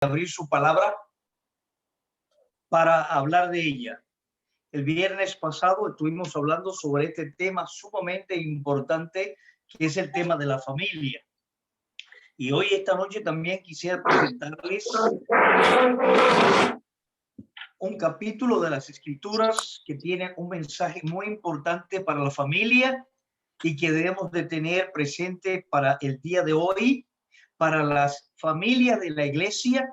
abrir su palabra para hablar de ella. El viernes pasado estuvimos hablando sobre este tema sumamente importante, que es el tema de la familia. Y hoy, esta noche, también quisiera presentarles un capítulo de las Escrituras que tiene un mensaje muy importante para la familia y que debemos de tener presente para el día de hoy, para las familias de la iglesia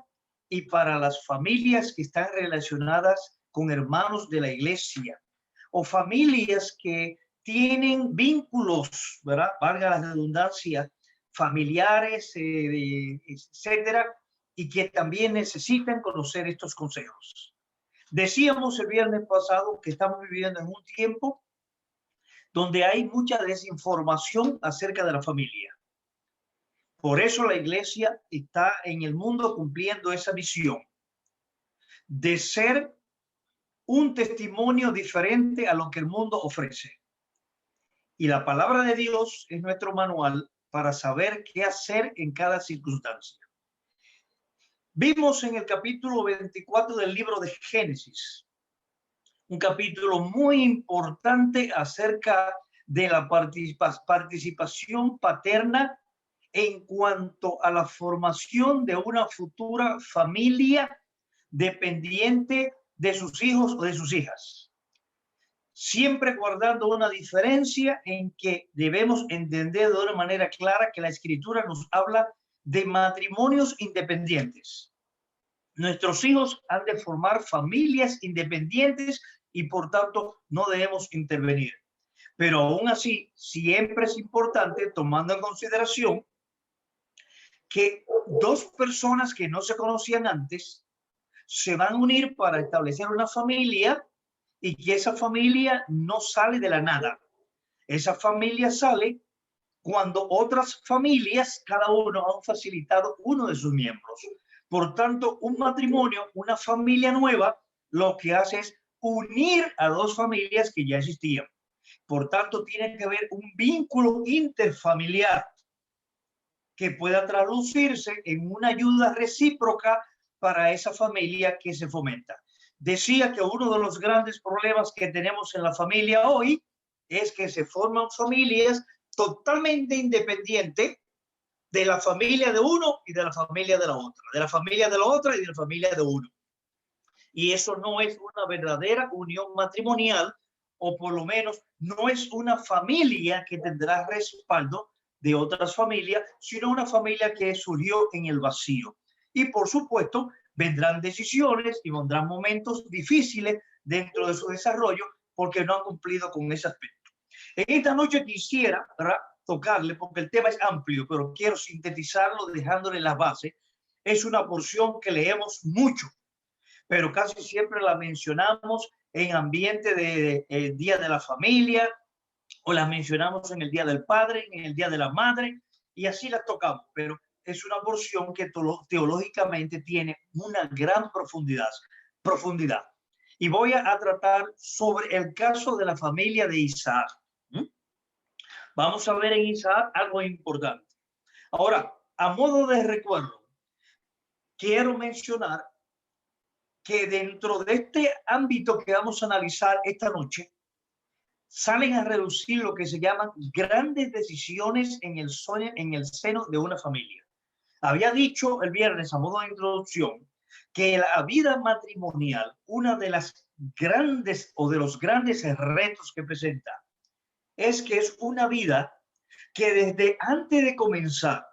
y para las familias que están relacionadas con hermanos de la iglesia o familias que tienen vínculos, ¿verdad? Valga la redundancia, familiares, etcétera, y que también necesitan conocer estos consejos. Decíamos el viernes pasado que estamos viviendo en un tiempo donde hay mucha desinformación acerca de la familia. Por eso la iglesia está en el mundo cumpliendo esa misión de ser un testimonio diferente a lo que el mundo ofrece. Y la palabra de Dios es nuestro manual para saber qué hacer en cada circunstancia. Vimos en el capítulo 24 del libro de Génesis un capítulo muy importante acerca de la participación paterna en cuanto a la formación de una futura familia dependiente de sus hijos o de sus hijas. Siempre guardando una diferencia en que debemos entender de una manera clara que la Escritura nos habla de matrimonios independientes. Nuestros hijos han de formar familias independientes y por tanto no debemos intervenir. Pero aún así, siempre es importante, tomando en consideración que dos personas que no se conocían antes se van a unir para establecer una familia y que esa familia no sale de la nada. Esa familia sale cuando otras familias, cada uno han facilitado uno de sus miembros. Por tanto, un matrimonio, una familia nueva, lo que hace es unir a dos familias que ya existían. Por tanto, tiene que haber un vínculo interfamiliar que pueda traducirse en una ayuda recíproca para esa familia que se fomenta. Decía que uno de los grandes problemas que tenemos en la familia hoy es que se forman familias totalmente independientes de la familia de uno y de la familia de la otra, de la familia de la otra y de la familia de uno. Y eso no es una verdadera unión matrimonial, o por lo menos no es una familia que tendrá respaldo de otras familias, sino una familia que surgió en el vacío. Y por supuesto, vendrán decisiones y vendrán momentos difíciles dentro de su desarrollo porque no han cumplido con ese aspecto. En esta noche quisiera, ¿verdad?, tocarle, porque el tema es amplio, pero quiero sintetizarlo dejándole la base. Es una porción que leemos mucho, pero casi siempre la mencionamos en ambiente de Día de la Familia, o la mencionamos en el Día del Padre, en el Día de la Madre, y así la tocamos, pero es una porción que teológicamente tiene una gran profundidad. Y voy a tratar sobre el caso de la familia de Isaac. Vamos a ver en Isaac algo importante. Ahora, a modo de recuerdo, quiero mencionar que dentro de este ámbito que vamos a analizar esta noche, salen a reducir lo que se llaman grandes decisiones en el seno de una familia. Había dicho el viernes a modo de introducción que la vida matrimonial, una de las grandes o de los grandes retos que presenta, es que es una vida que desde antes de comenzar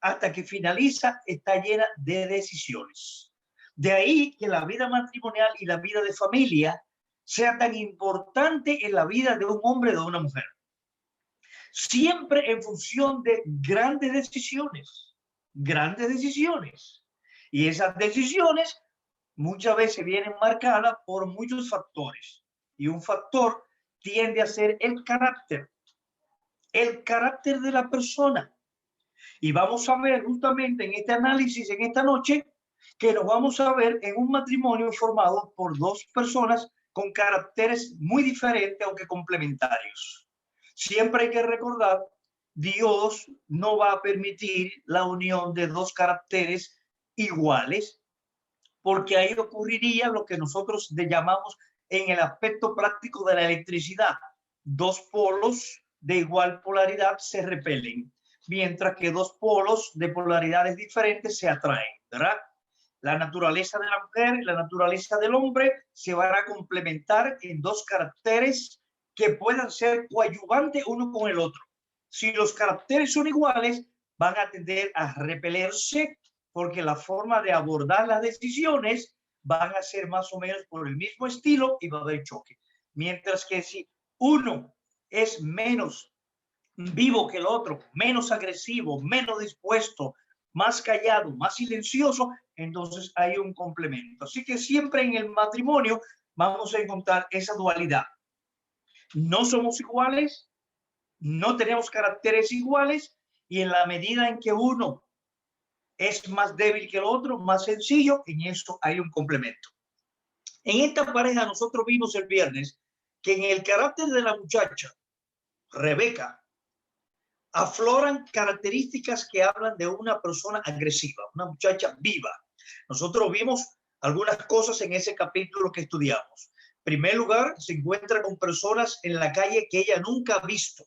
hasta que finaliza está llena de decisiones. De ahí que la vida matrimonial y la vida de familia sea tan importante en la vida de un hombre o de una mujer. Siempre en función de grandes decisiones. Y esas decisiones muchas veces vienen marcadas por muchos factores. Y un factor tiende a ser el carácter de la persona. Y vamos a ver justamente en este análisis, en esta noche, que nos vamos a ver en un matrimonio formado por dos personas con caracteres muy diferentes, aunque complementarios. Siempre hay que recordar, Dios no va a permitir la unión de dos caracteres iguales, porque ahí ocurriría lo que nosotros le llamamos en el aspecto práctico de la electricidad. Dos polos de igual polaridad se repelen, mientras que dos polos de polaridades diferentes se atraen, ¿verdad? La naturaleza de la mujer y la naturaleza del hombre se van a complementar en dos caracteres que puedan ser coadyuvantes uno con el otro. Si los caracteres son iguales, van a tender a repelerse porque la forma de abordar las decisiones van a ser más o menos por el mismo estilo y va a haber choque. Mientras que si uno es menos vivo que el otro, menos agresivo, menos dispuesto, más callado, más silencioso, entonces hay un complemento. Así que siempre en el matrimonio vamos a encontrar esa dualidad. No somos iguales, no tenemos caracteres iguales, y en la medida en que uno es más débil que el otro, más sencillo, en eso hay un complemento. En esta pareja nosotros vimos el viernes que en el carácter de la muchacha, Rebeca, afloran características que hablan de una persona agresiva, una muchacha viva. Nosotros vimos algunas cosas en ese capítulo que estudiamos. En primer lugar, se encuentra con personas en la calle que ella nunca ha visto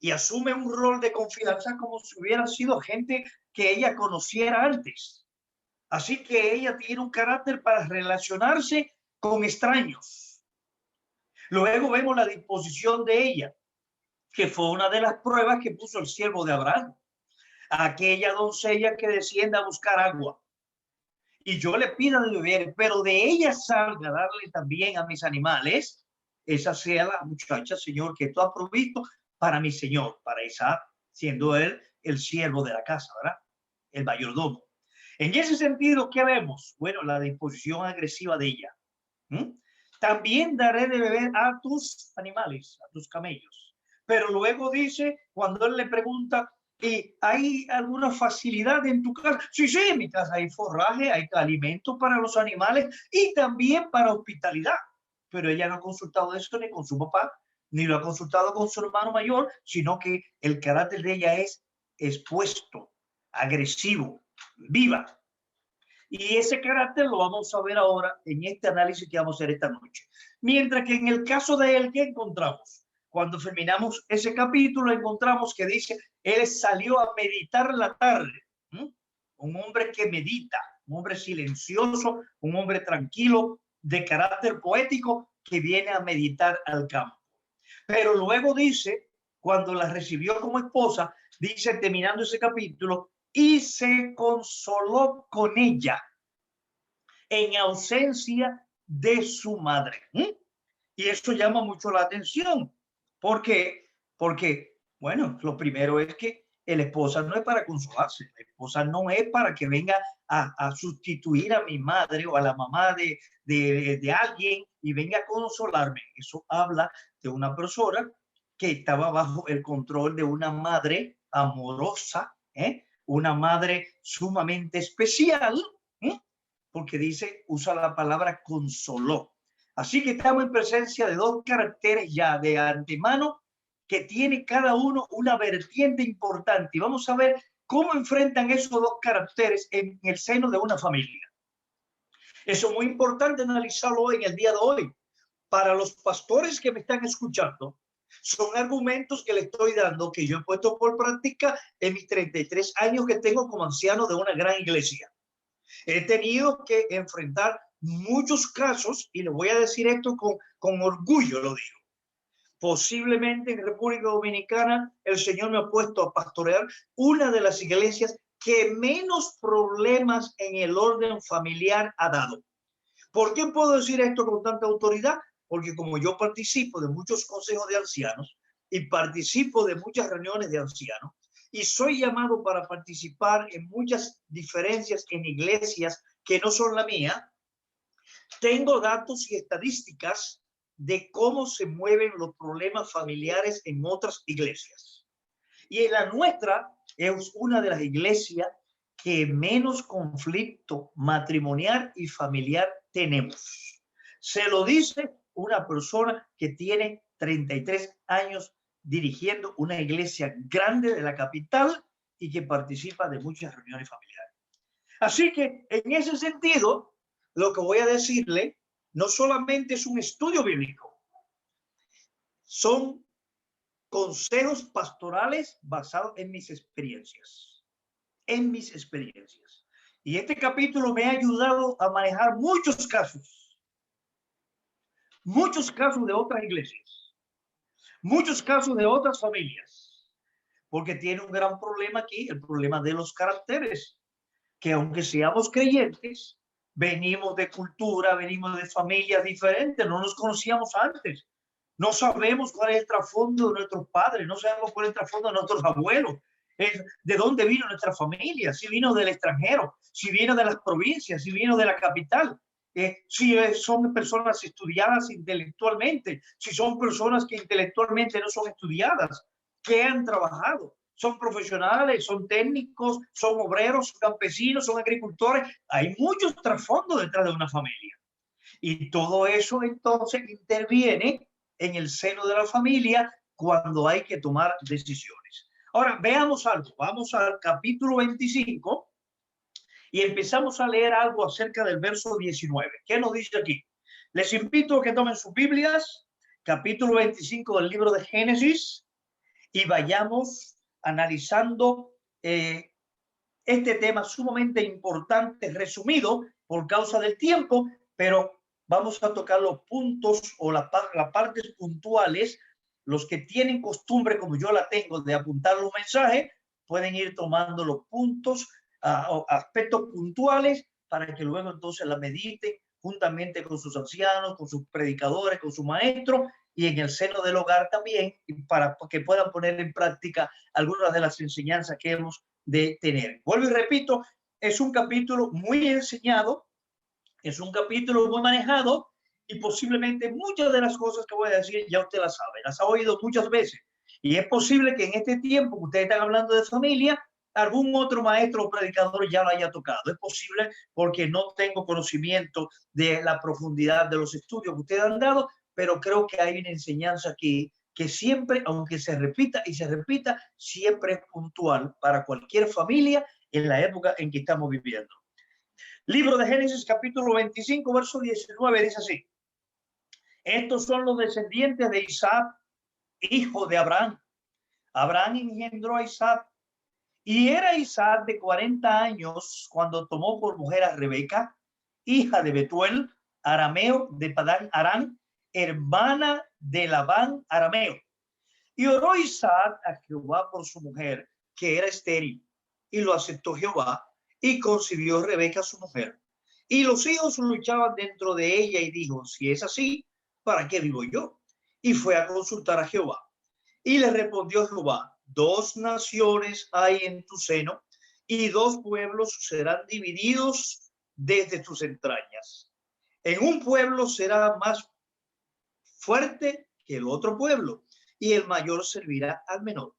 y asume un rol de confianza como si hubieran sido gente que ella conociera antes. Así que ella tiene un carácter para relacionarse con extraños. Luego vemos la disposición de ella, que fue una de las pruebas que puso el siervo de Abraham. Aquella doncella que descienda a buscar agua y yo le pido de beber, pero de ella salga a darle también a mis animales, esa sea la muchacha, Señor, que tú has provisto para mi Señor, para Isaac, siendo él el siervo de la casa, ¿verdad? El mayordomo. En ese sentido, ¿qué vemos? Bueno, la disposición agresiva de ella. ¿Mm? También daré de beber a tus animales, a tus camellos. Pero luego dice, cuando él le pregunta, ¿y hay alguna facilidad en tu casa? Sí, sí, en mi casa hay forraje, hay alimento para los animales y también para hospitalidad. Pero ella no ha consultado eso ni con su papá, ni lo ha consultado con su hermano mayor, sino que el carácter de ella es expuesto, agresivo, viva. Y ese carácter lo vamos a ver ahora en este análisis que vamos a hacer esta noche. Mientras que en el caso de él, ¿qué encontramos? Cuando terminamos ese capítulo, encontramos que dice, él salió a meditar la tarde. Un hombre que medita, un hombre silencioso, un hombre tranquilo, de carácter poético, que viene a meditar al campo. Pero luego dice, cuando la recibió como esposa, dice, terminando ese capítulo, y se consoló con ella en ausencia de su madre. Y eso llama mucho la atención. ¿Por qué? Porque, bueno, lo primero es que la esposa no es para consolarse, la esposa no es para que venga a sustituir a mi madre o a la mamá de alguien y venga a consolarme. Eso habla de una persona que estaba bajo el control de una madre amorosa, una madre sumamente especial, porque dice, usa la palabra consoló. Así que estamos en presencia de dos caracteres ya de antemano que tiene cada uno una vertiente importante. Y vamos a ver cómo enfrentan esos dos caracteres en el seno de una familia. Eso es muy importante analizarlo hoy, en el día de hoy. Para los pastores que me están escuchando, son argumentos que le estoy dando que yo he puesto por práctica en mis 33 años que tengo como anciano de una gran iglesia. He tenido que enfrentar muchos casos, y le voy a decir esto con orgullo, lo digo. Posiblemente en República Dominicana el Señor me ha puesto a pastorear una de las iglesias que menos problemas en el orden familiar ha dado. ¿Por qué puedo decir esto con tanta autoridad? Porque como yo participo de muchos consejos de ancianos y participo de muchas reuniones de ancianos, y soy llamado para participar en muchas diferencias en iglesias que no son la mía, tengo datos y estadísticas de cómo se mueven los problemas familiares en otras iglesias. Y en la nuestra es una de las iglesias que menos conflicto matrimonial y familiar tenemos. Se lo dice una persona que tiene 33 años dirigiendo una iglesia grande de la capital y que participa de muchas reuniones familiares. Así que en ese sentido, lo que voy a decirle no solamente es un estudio bíblico, son consejos pastorales basados en mis experiencias, Y este capítulo me ha ayudado a manejar muchos casos de otras iglesias, muchos casos de otras familias, porque tiene un gran problema aquí, el problema de los caracteres, que aunque seamos creyentes, venimos de cultura, venimos de familias diferentes, no nos conocíamos antes. No sabemos cuál es el trasfondo de nuestros padres, no sabemos cuál es el trasfondo de nuestros abuelos, de dónde vino nuestra familia, si vino del extranjero, si vino de las provincias, si vino de la capital, si son personas estudiadas intelectualmente, si son personas que intelectualmente no son estudiadas, que han trabajado, son profesionales, son técnicos, son obreros, son campesinos, son agricultores. Hay muchos trasfondos detrás de una familia. Y todo eso entonces interviene en el seno de la familia cuando hay que tomar decisiones. Ahora, veamos algo. Vamos al capítulo 25 y empezamos a leer algo acerca del verso 19. ¿Qué nos dice aquí? Les invito a que tomen sus Biblias, capítulo 25 del libro de Génesis, y vayamos analizando este tema sumamente importante, resumido por causa del tiempo, pero vamos a tocar los puntos o las partes puntuales. Los que tienen costumbre, como yo la tengo, de apuntar los mensajes, pueden ir tomando los puntos, aspectos puntuales, para que luego entonces la mediten juntamente con sus ancianos, con sus predicadores, con su maestro, y en el seno del hogar también, para que puedan poner en práctica algunas de las enseñanzas que hemos de tener. Vuelvo y repito, es un capítulo muy enseñado, es un capítulo muy manejado, y posiblemente muchas de las cosas que voy a decir ya usted las sabe, las ha oído muchas veces, y es posible que en este tiempo que ustedes están hablando de familia, algún otro maestro o predicador ya lo haya tocado. Es posible, porque no tengo conocimiento de la profundidad de los estudios que ustedes han dado, pero creo que hay una enseñanza aquí que siempre, aunque se repita y se repita, siempre es puntual para cualquier familia en la época en que estamos viviendo. Libro de Génesis, capítulo 25, verso 19, dice así: estos son los descendientes de Isaac, hijo de Abraham. Abraham engendró a Isaac, y era Isaac de 40 años cuando tomó por mujer a Rebeca, hija de Betuel, arameo de Padán Aram, hermana de Labán arameo. Y oró Isaac a Jehová por su mujer, que era estéril, y lo aceptó Jehová, y concibió Rebeca su mujer. Y los hijos luchaban dentro de ella, y dijo: si es así, ¿para qué vivo yo? Y fue a consultar a Jehová. Y le respondió Jehová: dos naciones hay en tu seno, y dos pueblos serán divididos desde tus entrañas. En un pueblo será más fuerte que el otro pueblo, y el mayor servirá al menor.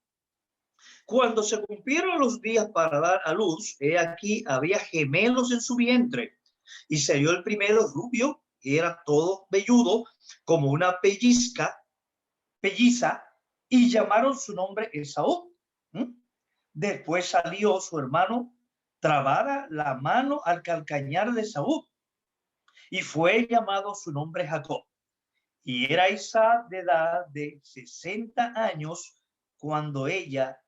Cuando se cumplieron los días para dar a luz, he aquí había gemelos en su vientre, y salió el primero rubio, y era todo velludo, como una pelliza, y llamaron su nombre Esaú. Después salió su hermano trabada la mano al calcañar de Esaú, y fue llamado su nombre Jacob. Y era Isaac de edad de 60 años cuando ella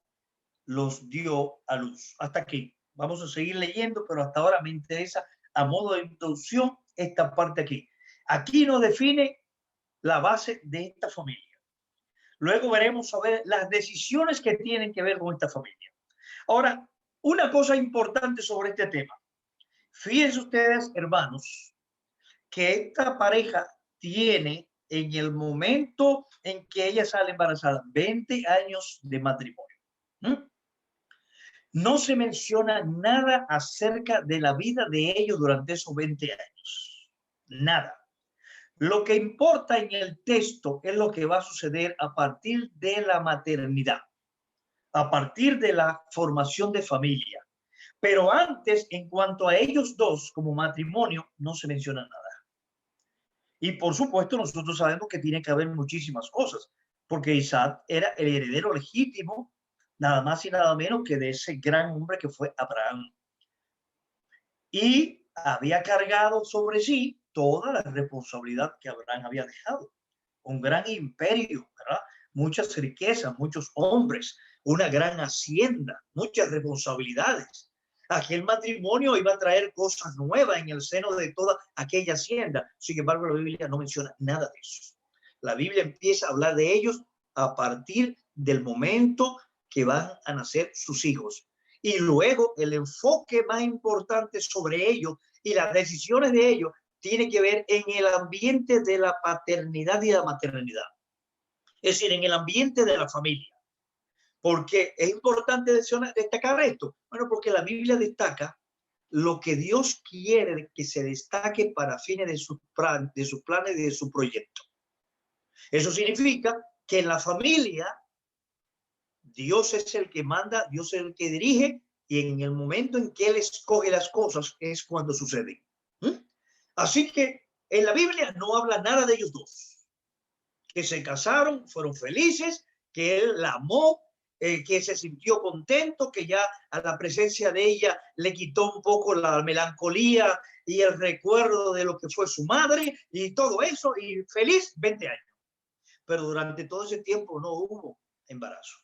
los dio a luz. Hasta aquí. Vamos a seguir leyendo, pero hasta ahora me interesa, a modo de introducción, esta parte aquí. Aquí nos define la base de esta familia. Luego veremos a ver las decisiones que tienen que ver con esta familia. Ahora, una cosa importante sobre este tema. Fíjense ustedes, hermanos, que esta pareja tiene, en el momento en que ella sale embarazada, 20 años de matrimonio. No se menciona nada acerca de la vida de ellos durante esos 20 años. Nada. Lo que importa en el texto es lo que va a suceder a partir de la maternidad, a partir de la formación de familia. Pero antes, en cuanto a ellos dos como matrimonio, no se menciona nada. Y por supuesto, nosotros sabemos que tiene que haber muchísimas cosas, porque Isaac era el heredero legítimo, nada más y nada menos que de ese gran hombre que fue Abraham. y había cargado sobre sí toda la responsabilidad que Abraham había dejado. Un gran imperio, ¿verdad? Muchas riquezas, muchos hombres, una gran hacienda, muchas responsabilidades. Aquel matrimonio iba a traer cosas nuevas en el seno de toda aquella hacienda. Sin embargo, la Biblia no menciona nada de eso. La Biblia empieza a hablar de ellos a partir del momento que van a nacer sus hijos. Y luego el enfoque más importante sobre ellos y las decisiones de ellos tiene que ver en el ambiente de la paternidad y la maternidad. Es decir, en el ambiente de la familia. ¿Porque es importante destacar esto? Bueno, porque la Biblia destaca lo que Dios quiere que se destaque para fines de sus planes y de su proyecto. Eso significa que en la familia Dios es el que manda, Dios es el que dirige, y en el momento en que Él escoge las cosas es cuando suceden. Así que en la Biblia no habla nada de ellos dos, que se casaron, fueron felices, que él la amó, que se sintió contento, que ya a la presencia de ella le quitó un poco la melancolía y el recuerdo de lo que fue su madre y todo eso, y feliz 20 años. Pero durante todo ese tiempo no hubo embarazo.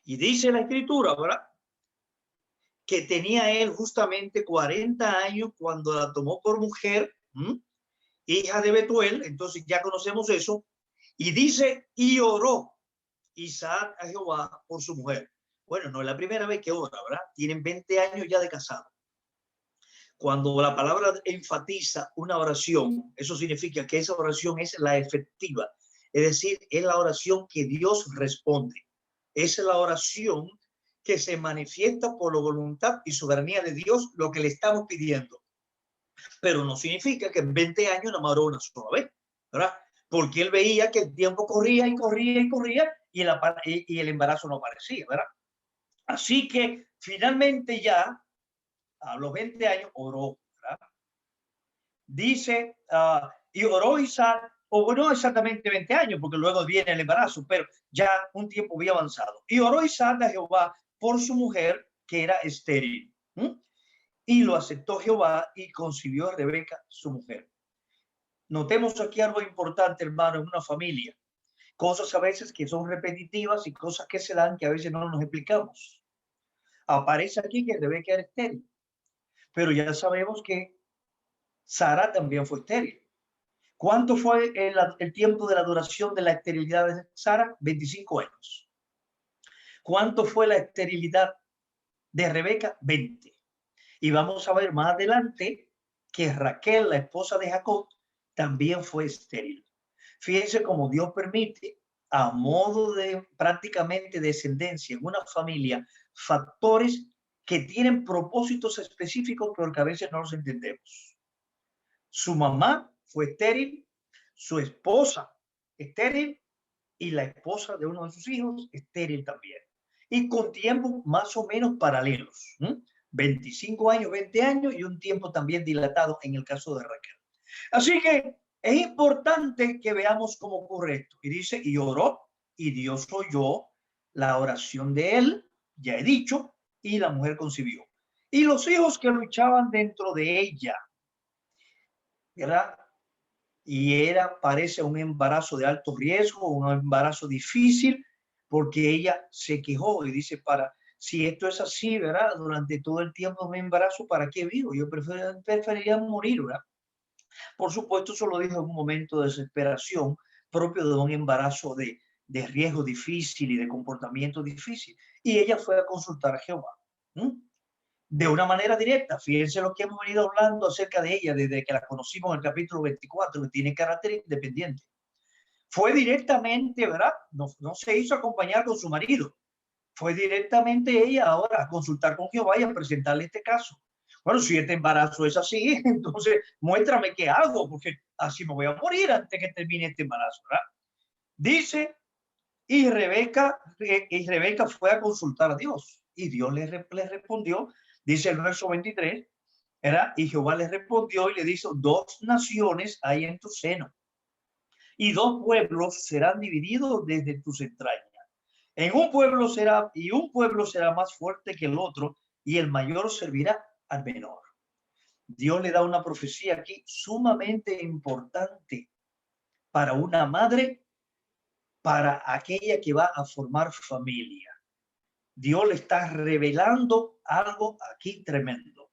Y dice la escritura, ¿verdad?, que tenía él justamente 40 años cuando la tomó por mujer, hija de Betuel. Entonces ya conocemos eso. Y dice, y oró Isaac a Jehová por su mujer. Bueno, no es la primera vez que ora, ¿verdad? Tienen 20 años ya de casado. Cuando la palabra enfatiza una oración, eso significa que esa oración es la efectiva. Es decir, es la oración que Dios responde. Es la oración que se manifiesta por la voluntad y soberanía de Dios, lo que le estamos pidiendo. Pero no significa que en 20 años no oró una sola vez, ¿verdad? Porque él veía que el tiempo corría y corría y corría y el embarazo no aparecía, ¿verdad? Así que finalmente ya a los 20 años oró, ¿verdad? Dice, y oró Isaac, o no exactamente 20 años, porque luego viene el embarazo, pero ya un tiempo había avanzado. Y oró Isaac a Jehová por su mujer, que era estéril. Y lo aceptó Jehová y concibió a Rebeca, su mujer. Notemos aquí algo importante, hermano, en una familia. Cosas a veces que son repetitivas y cosas que se dan que a veces no nos explicamos. Aparece aquí que Rebeca era estéril, pero ya sabemos que Sara también fue estéril. ¿Cuánto fue el tiempo de la duración de la esterilidad de Sara? 25 años. ¿Cuánto fue la esterilidad de Rebeca? 20. Y vamos a ver más adelante que Raquel, la esposa de Jacob, también fue estéril. Fíjense cómo Dios permite, a modo de prácticamente descendencia en una familia, factores que tienen propósitos específicos, pero que a veces no los entendemos. Su mamá fue estéril, su esposa estéril y la esposa de uno de sus hijos estéril también. Y con tiempos más o menos paralelos. 25 años, 20 años y un tiempo también dilatado en el caso de Raquel. Así que es importante que veamos cómo ocurre esto. Y dice, y oró, y Dios oyó la oración de él, ya he dicho, y la mujer concibió. Y los hijos que luchaban dentro de ella, ¿verdad? Y parece un embarazo de alto riesgo, un embarazo difícil, porque ella se quejó y dice, si esto es así, ¿verdad? Durante todo el tiempo de mi embarazo, ¿para qué vivo? Yo preferiría morir, ¿verdad? Por supuesto, eso lo dijo en un momento de desesperación propio de un embarazo de riesgo difícil y de comportamiento difícil. Y ella fue a consultar a Jehová. De una manera directa. Fíjense lo que hemos venido hablando acerca de ella desde que la conocimos en el capítulo 24, que tiene carácter independiente. Fue directamente, ¿verdad? No se hizo acompañar con su marido. Fue directamente ella ahora a consultar con Jehová y a presentarle este caso. Bueno, si este embarazo es así, entonces muéstrame qué hago, porque así me voy a morir antes que termine este embarazo, ¿verdad? Dice, y Rebeca fue a consultar a Dios, y Dios le respondió, dice el verso 23, ¿verdad? Y Jehová le respondió y le dijo, 2 naciones hay en tu seno, y 2 pueblos serán divididos desde tus entrañas. Un pueblo será más fuerte que el otro, y el mayor servirá al menor. Dios le da una profecía aquí sumamente importante para una madre, para aquella que va a formar familia. Dios le está revelando algo aquí tremendo.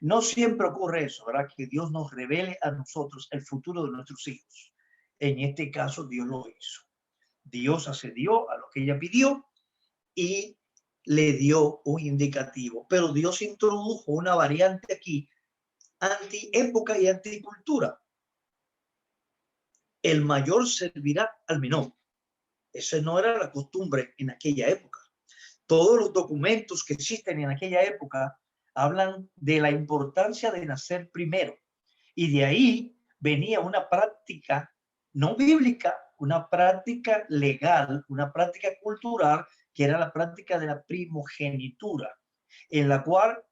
No siempre ocurre eso, ¿verdad? Que Dios nos revele a nosotros el futuro de nuestros hijos. En este caso, Dios lo hizo. Dios accedió a lo que ella pidió y le dio un indicativo. Pero Dios introdujo una variante aquí, anti-época y anticultura. El mayor servirá al menor. Esa no era la costumbre en aquella época. Todos los documentos que existen en aquella época hablan de la importancia de nacer primero. Y de ahí venía una práctica no bíblica, una práctica legal, una práctica cultural, que era la práctica de la primogenitura, en la cual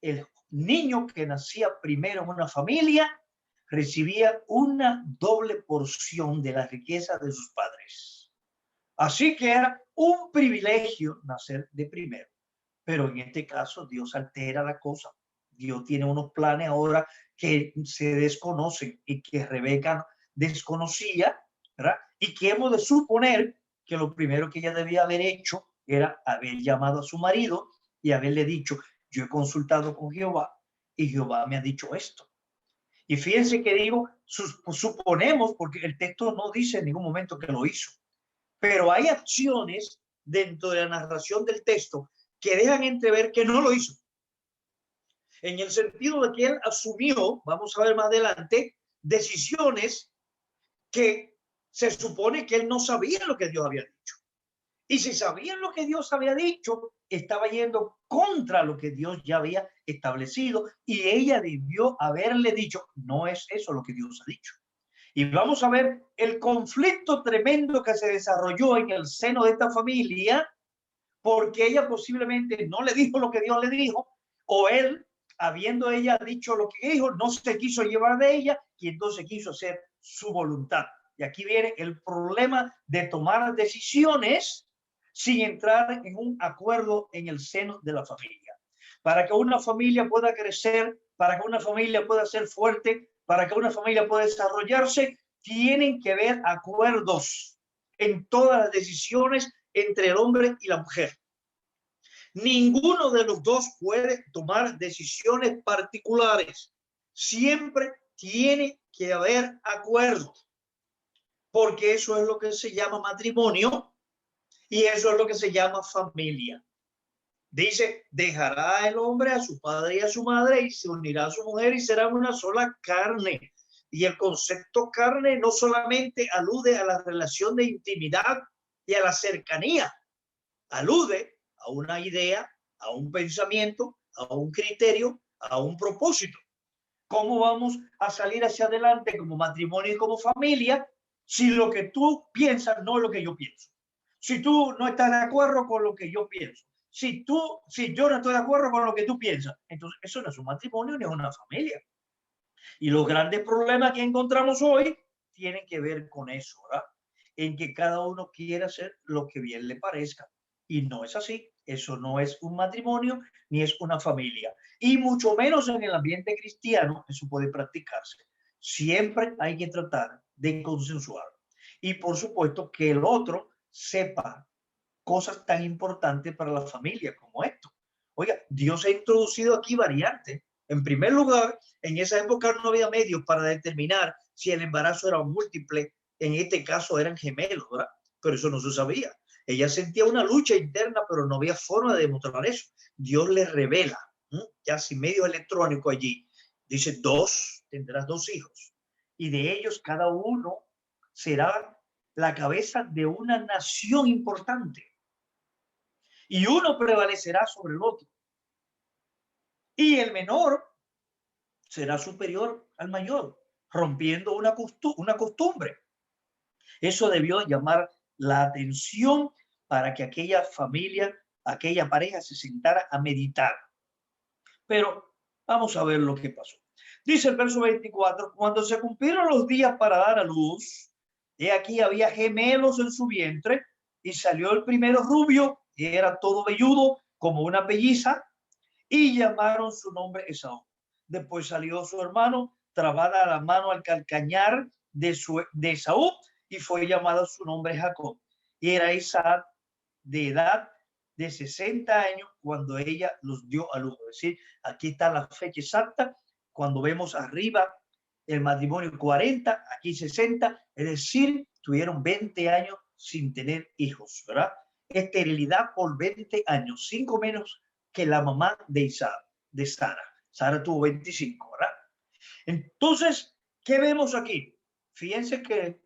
el niño que nacía primero en una familia recibía una doble porción de la riqueza de sus padres. Así que era un privilegio nacer de primero. Pero en este caso Dios altera la cosa. Dios tiene unos planes ahora que se desconocen y que Rebeca desconocía, ¿verdad? Y que hemos de suponer que lo primero que ella debía haber hecho era haber llamado a su marido y haberle dicho, yo he consultado con Jehová y Jehová me ha dicho esto. Y fíjense que digo, suponemos, porque el texto no dice en ningún momento que lo hizo, pero hay acciones dentro de la narración del texto que dejan entrever que no lo hizo. En el sentido de que él asumió, vamos a ver más adelante, decisiones que se supone que él no sabía lo que Dios había dicho. Y si sabía lo que Dios había dicho, estaba yendo contra lo que Dios ya había establecido y ella debió haberle dicho, no es eso lo que Dios ha dicho. Y vamos a ver el conflicto tremendo que se desarrolló en el seno de esta familia, porque ella posiblemente no le dijo lo que Dios le dijo, o él, habiendo ella dicho lo que dijo, no se quiso llevar de ella y entonces quiso hacer su voluntad. Y aquí viene el problema de tomar decisiones sin entrar en un acuerdo en el seno de la familia. Para que una familia pueda crecer, para que una familia pueda ser fuerte, para que una familia pueda desarrollarse, tienen que haber acuerdos en todas las decisiones entre el hombre y la mujer. Ninguno de los dos puede tomar decisiones particulares. Siempre tiene que haber acuerdo, porque eso es lo que se llama matrimonio y eso es lo que se llama familia. Dice, dejará el hombre a su padre y a su madre y se unirá a su mujer y será una sola carne. Y el concepto carne no solamente alude a la relación de intimidad y a la cercanía, alude a una idea, a un pensamiento, a un criterio, a un propósito. ¿Cómo vamos a salir hacia adelante como matrimonio y como familia si lo que tú piensas no es lo que yo pienso? Si tú no estás de acuerdo con lo que yo pienso, si yo no estoy de acuerdo con lo que tú piensas, entonces eso no es un matrimonio ni es una familia. Y los grandes problemas que encontramos hoy tienen que ver con eso, ¿verdad? En que cada uno quiere hacer lo que bien le parezca. Y no es así. Eso no es un matrimonio ni es una familia. Y mucho menos en el ambiente cristiano eso puede practicarse. Siempre hay que tratar de consensuar. Y por supuesto que el otro sepa cosas tan importantes para la familia como esto. Oiga, Dios ha introducido aquí variantes. En primer lugar, en esa época no había medios para determinar si el embarazo era múltiple. En este caso eran gemelos, ¿verdad? Pero eso no se sabía. Ella sentía una lucha interna, pero no había forma de demostrar eso. Dios le revela, ya sin medio electrónico allí. Dice, tendrás dos hijos. Y de ellos cada uno será la cabeza de una nación importante. Y uno prevalecerá sobre el otro. Y el menor será superior al mayor, rompiendo una costumbre. Eso debió llamar la atención para que aquella familia, aquella pareja se sentara a meditar. Pero vamos a ver lo que pasó. Dice el verso 24, cuando se cumplieron los días para dar a luz, he aquí había gemelos en su vientre, y salió el primero rubio, y era todo velludo como una pelliza, y llamaron su nombre Esaú. Después salió su hermano, trabada la mano al calcañar de Esaú, y fue llamado su nombre Jacob. Y era Isaac de edad de 60 años cuando ella los dio a luz. Es decir, aquí está la fecha exacta. Cuando vemos arriba el matrimonio 40, aquí 60, es decir, tuvieron 20 años sin tener hijos, ¿verdad? Esterilidad por 20 años, 5 menos que la mamá de Isaac, de Sara. Sara tuvo 25, ¿verdad? Entonces, ¿qué vemos aquí? Fíjense que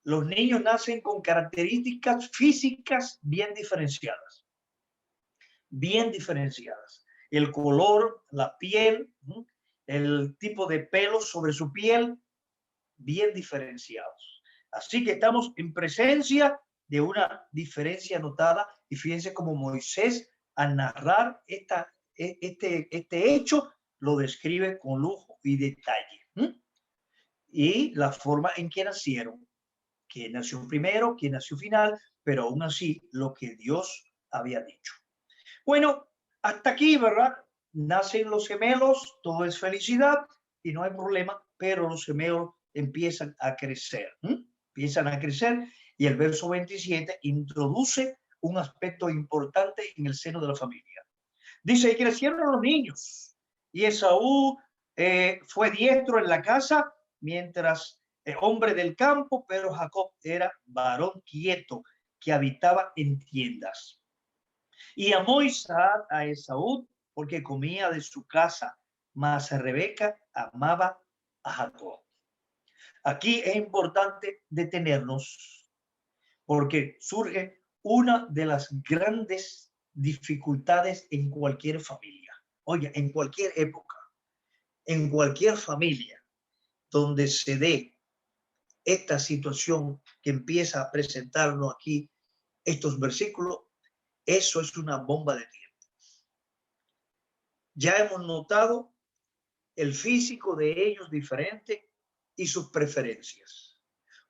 los niños nacen con características físicas bien diferenciadas. Bien diferenciadas. El color, la piel, el tipo de pelo sobre su piel, bien diferenciados. Así que estamos en presencia de una diferencia notada. Y fíjense cómo Moisés, al narrar este hecho, lo describe con lujo y detalle. Y la forma en que nacieron, quién nació primero, quién nació final, pero aún así lo que Dios había dicho. Bueno, hasta aquí, ¿verdad? Nacen los gemelos, todo es felicidad y no hay problema, pero los gemelos empiezan a crecer, empiezan a crecer, y el verso 27 introduce un aspecto importante en el seno de la familia. Dice, y crecieron los niños, y Esaú fue diestro en la casa, mientras hombre del campo, pero Jacob era varón quieto, que habitaba en tiendas. Y amó Isaac a Esaú porque comía de su casa, mas Rebeca amaba a Jacob. Aquí es importante detenernos porque surge una de las grandes dificultades en cualquier familia. Oye, en cualquier época, en cualquier familia donde se dé esta situación que empieza a presentarnos aquí, estos versículos, eso es una bomba de tiempo. Ya hemos notado el físico de ellos diferente y sus preferencias.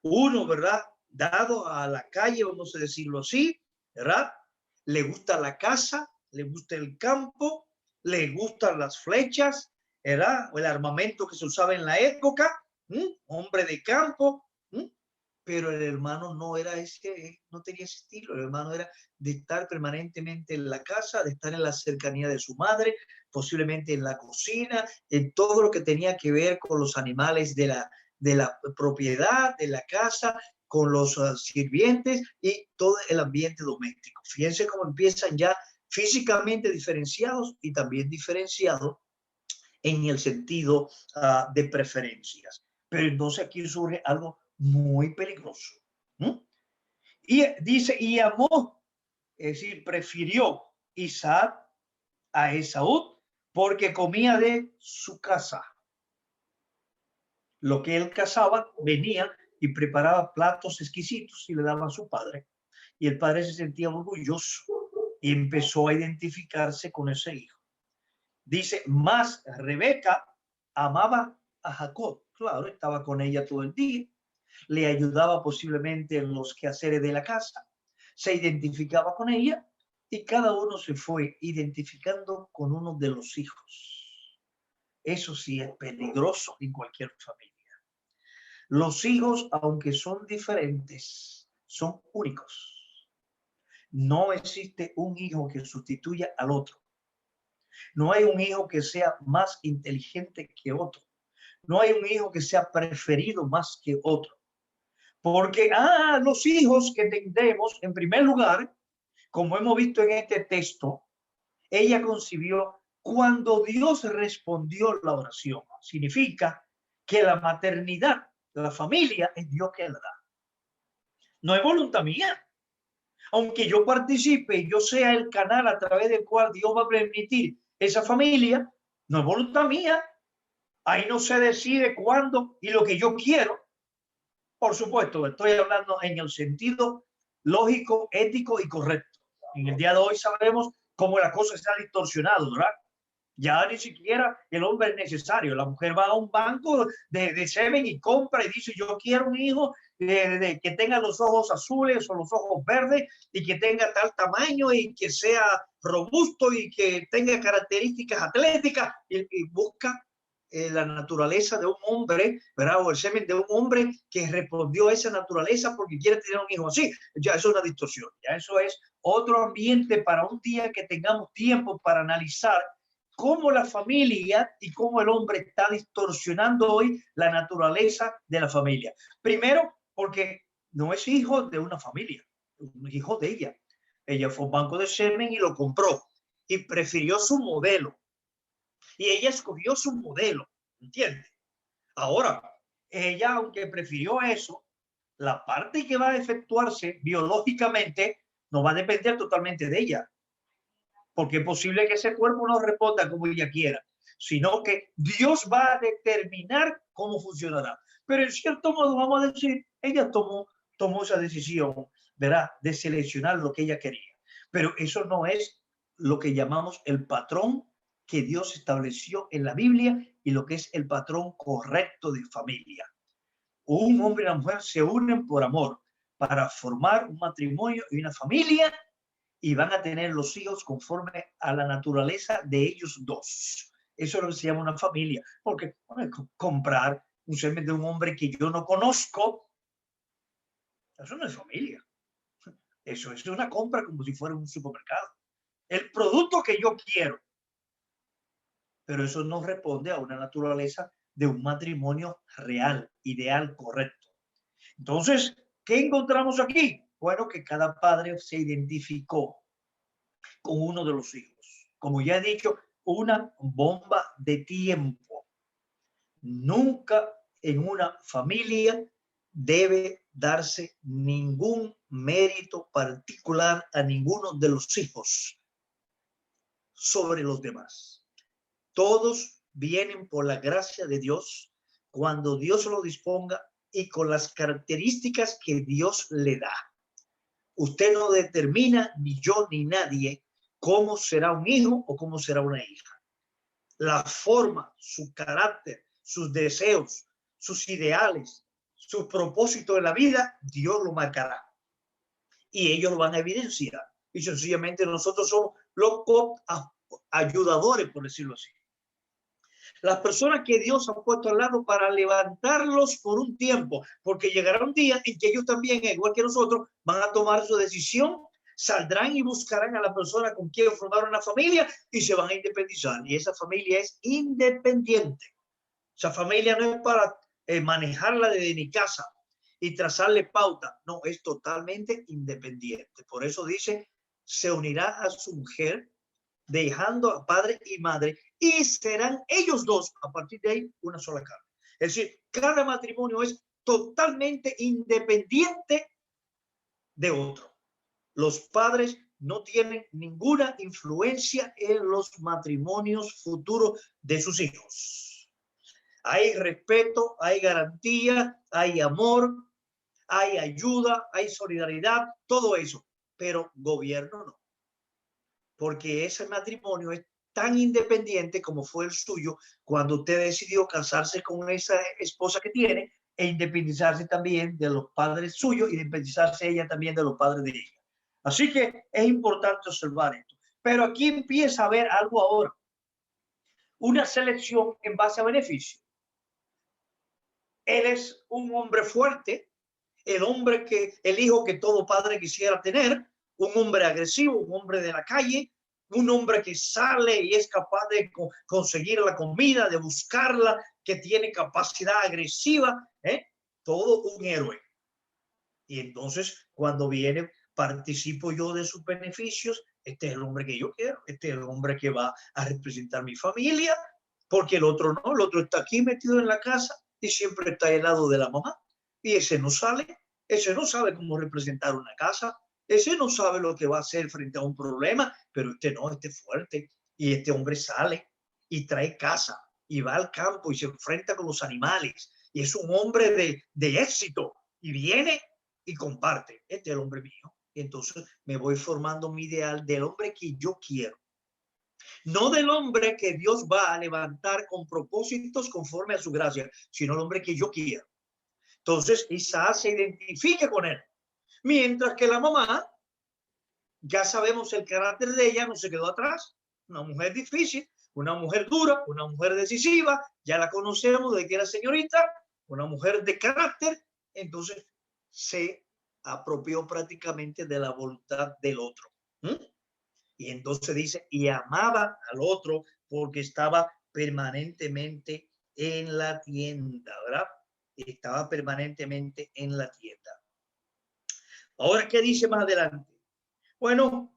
Uno, ¿verdad? Dado a la calle, vamos a decirlo así, ¿verdad? Le gusta la casa, le gusta el campo, le gustan las flechas, ¿verdad? O el armamento que se usaba en la época, hombre de campo, pero el hermano no era ese, no tenía ese estilo. El hermano era de estar permanentemente en la casa, de estar en la cercanía de su madre, posiblemente en la cocina, en todo lo que tenía que ver con los animales de la propiedad, de la casa, con los sirvientes y todo el ambiente doméstico. Fíjense cómo empiezan ya físicamente diferenciados y también diferenciados en el sentido de preferencias. Pero entonces aquí surge algo muy peligroso. Y dice, y amó, es decir, prefirió Isaac a Esaú porque comía de su casa. Lo que él cazaba, venía y preparaba platos exquisitos y le daba a su padre. Y el padre se sentía orgulloso y empezó a identificarse con ese hijo. Dice, más Rebeca amaba a Jacob. Claro, estaba con ella todo el día, le ayudaba posiblemente en los quehaceres de la casa, se identificaba con ella y cada uno se fue identificando con uno de los hijos. Eso sí es peligroso en cualquier familia. Los hijos, aunque son diferentes, son únicos. No existe un hijo que sustituya al otro. No hay un hijo que sea más inteligente que otro. No hay un hijo que sea preferido más que otro. Porque, los hijos que tendremos, en primer lugar, como hemos visto en este texto, ella concibió cuando Dios respondió la oración. Significa que la maternidad, la familia, es Dios que la da. No es voluntad mía. Aunque yo participe, yo sea el canal a través del cual Dios va a permitir esa familia, no es voluntad mía. Ahí no se decide cuándo y lo que yo quiero. Por supuesto, estoy hablando en el sentido lógico, ético y correcto. En el día de hoy sabemos cómo la cosa se ha distorsionado, ¿verdad? Ya ni siquiera el hombre es necesario. La mujer va a un banco de semen y compra y dice, yo quiero un hijo que tenga los ojos azules o los ojos verdes y que tenga tal tamaño y que sea robusto y que tenga características atléticas y busca la naturaleza de un hombre, ¿verdad? O el semen de un hombre que respondió a esa naturaleza porque quiere tener un hijo así. Ya eso es una distorsión. Ya eso es otro ambiente para un día que tengamos tiempo para analizar cómo la familia y cómo el hombre está distorsionando hoy la naturaleza de la familia. Primero, porque no es hijo de una familia, es hijo de ella. Ella fue a un banco de semen y lo compró y prefirió su modelo. Y ella escogió su modelo, ¿entiendes? Ahora, ella, aunque prefirió eso, la parte que va a efectuarse biológicamente no va a depender totalmente de ella, porque es posible que ese cuerpo no responda como ella quiera, sino que Dios va a determinar cómo funcionará. Pero en cierto modo, vamos a decir, ella tomó esa decisión, ¿verdad?, de seleccionar lo que ella quería. Pero eso no es lo que llamamos el patrón que Dios estableció en la Biblia y lo que es el patrón correcto de familia. Un hombre y una mujer se unen por amor para formar un matrimonio y una familia y van a tener los hijos conforme a la naturaleza de ellos dos. Eso es lo que se llama una familia, porque bueno, comprar un semen de un hombre que yo no conozco, eso no es familia. Eso es una compra como si fuera un supermercado. El producto que yo quiero, pero eso no responde a una naturaleza de un matrimonio real, ideal, correcto. Entonces, ¿qué encontramos aquí? Bueno, que cada padre se identificó con uno de los hijos. Como ya he dicho, una bomba de tiempo. Nunca en una familia debe darse ningún mérito particular a ninguno de los hijos sobre los demás. Todos vienen por la gracia de Dios cuando Dios lo disponga y con las características que Dios le da. Usted no determina, ni yo ni nadie, cómo será un hijo o cómo será una hija. La forma, su carácter, sus deseos, sus ideales, su propósito en la vida, Dios lo marcará. Y ellos lo van a evidenciar. Y sencillamente nosotros somos los ayudadores, por decirlo así. Las personas que Dios ha puesto al lado para levantarlos por un tiempo, porque llegará un día en que ellos también, igual que nosotros, van a tomar su decisión, saldrán y buscarán a la persona con quien formar una familia y se van a independizar. Y esa familia es independiente. Esa familia no es para manejarla desde mi casa y trazarle pauta. No, es totalmente independiente. Por eso dice, se unirá a su mujer, dejando a padre y madre, y serán ellos dos, a partir de ahí, una sola carne. Es decir, cada matrimonio es totalmente independiente de otro. Los padres no tienen ninguna influencia en los matrimonios futuros de sus hijos. Hay respeto, hay garantía, hay amor, hay ayuda, hay solidaridad, todo eso, pero gobierno no. Porque ese matrimonio es tan independiente como fue el suyo cuando usted decidió casarse con esa esposa que tiene e independizarse también de los padres suyos y independizarse ella también de los padres de ella. Así que es importante observar esto. Pero aquí empieza a haber algo ahora. Una selección en base a beneficio. Él es un hombre fuerte, el hijo que todo padre quisiera tener, un hombre agresivo, un hombre de la calle, un hombre que sale y es capaz de conseguir la comida, de buscarla, que tiene capacidad agresiva, todo un héroe. Y entonces, cuando viene, participo yo de sus beneficios, este es el hombre que yo quiero, este es el hombre que va a representar mi familia, porque el otro no, el otro está aquí metido en la casa y siempre está al lado de la mamá. Y ese no sale, ese no sabe cómo representar una casa, ese no sabe lo que va a hacer frente a un problema, pero este no, este es fuerte. Y este hombre sale y trae casa y va al campo y se enfrenta con los animales. Y es un hombre de éxito y viene y comparte. Este es el hombre mío. Y entonces me voy formando mi ideal del hombre que yo quiero. No del hombre que Dios va a levantar con propósitos conforme a su gracia, sino el hombre que yo quiero. Entonces Isaac se identifica con él, mientras que la mamá, ya sabemos el carácter de ella, no se quedó atrás. Una mujer difícil, una mujer dura, una mujer decisiva, ya la conocemos de que era señorita, una mujer de carácter. Entonces se apropió prácticamente de la voluntad del otro. Y entonces dice, y amaba al otro porque estaba permanentemente en la tienda, ¿verdad? Estaba permanentemente en la tienda. Ahora, ¿qué dice más adelante? Bueno,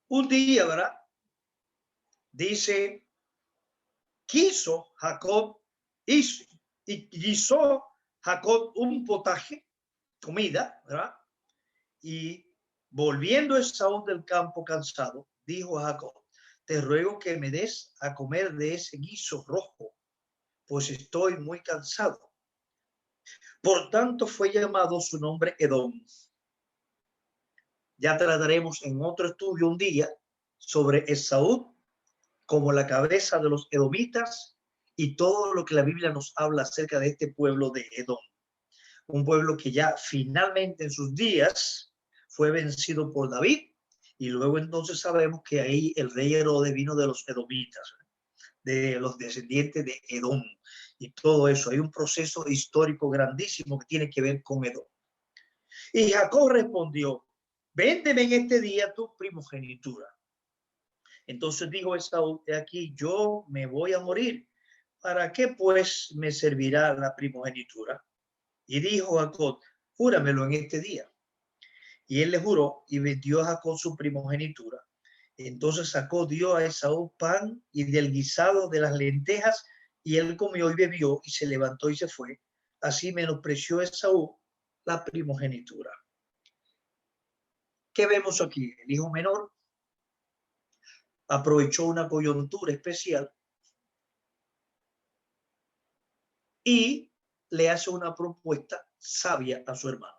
un día, ¿verdad? Dice, quiso Jacob, hizo, y guisó Jacob un potaje, comida, ¿verdad? Y volviendo Esaú del campo cansado, dijo a Jacob, te ruego que me des a comer de ese guiso rojo, pues estoy muy cansado. Por tanto fue llamado su nombre Edom. Ya trataremos en otro estudio un día sobre Esaú como la cabeza de los edomitas y todo lo que la Biblia nos habla acerca de este pueblo de Edom. Un pueblo que ya finalmente en sus días fue vencido por David, y luego entonces sabemos que ahí el rey Herodes vino de los edomitas, de los descendientes de Edom, y todo eso. Hay un proceso histórico grandísimo que tiene que ver con Edom. Y Jacob respondió, véndeme en este día tu primogenitura. Entonces dijo Esaú, he aquí, yo me voy a morir. ¿Para qué pues me servirá la primogenitura? Y dijo Jacob, júramelo en este día. Y él le juró y vendió a Jacob su primogenitura. Entonces Jacob dio a Esaú pan y del guisado de las lentejas, y él comió y bebió y se levantó y se fue. Así menospreció Esaú la primogenitura. ¿Qué vemos aquí? El hijo menor aprovechó una coyuntura especial y le hace una propuesta sabia a su hermano.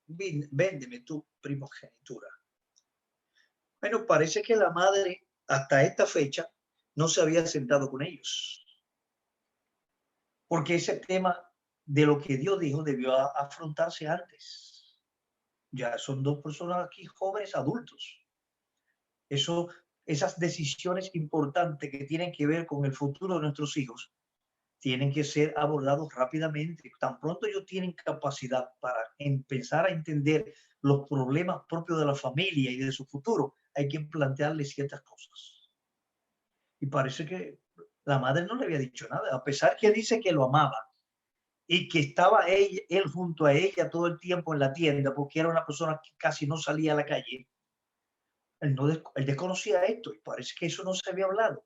Véndeme tu primogenitura. Bueno, parece que la madre hasta esta fecha no se había sentado con ellos, porque ese tema de lo que Dios dijo debió afrontarse antes. Ya son dos personas aquí, jóvenes adultos. Esas decisiones importantes que tienen que ver con el futuro de nuestros hijos tienen que ser abordados rápidamente. Tan pronto ellos tienen capacidad para empezar a entender los problemas propios de la familia y de su futuro, hay que plantearles ciertas cosas. Y parece que la madre no le había dicho nada, a pesar que dice que lo amaba y que estaba él junto a ella todo el tiempo en la tienda, porque era una persona que casi no salía a la calle. Él desconocía esto y parece que eso no se había hablado,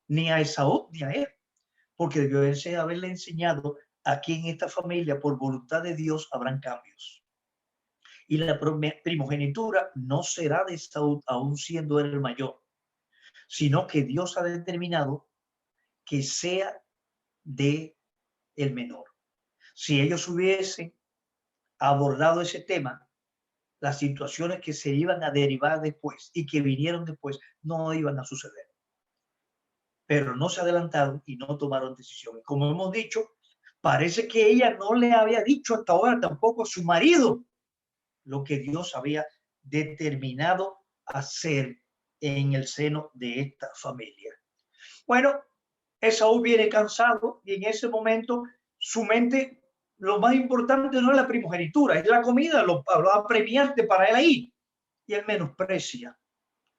ni a Esaú ni a él, porque debió haberle enseñado aquí en esta familia, por voluntad de Dios, habrán cambios. Y la primogenitura no será de Esaú, aún siendo él el mayor, sino que Dios ha determinado que sea de el menor. Si ellos hubiesen abordado ese tema, las situaciones que se iban a derivar después y que vinieron después no iban a suceder. Pero no se adelantaron y no tomaron decisión. Como hemos dicho, parece que ella no le había dicho hasta ahora tampoco a su marido lo que Dios había determinado hacer en el seno de esta familia. Bueno, Esaú viene cansado y en ese momento su mente, lo más importante no es la primogenitura, es la comida, lo apremiante para él ahí. Y él menosprecia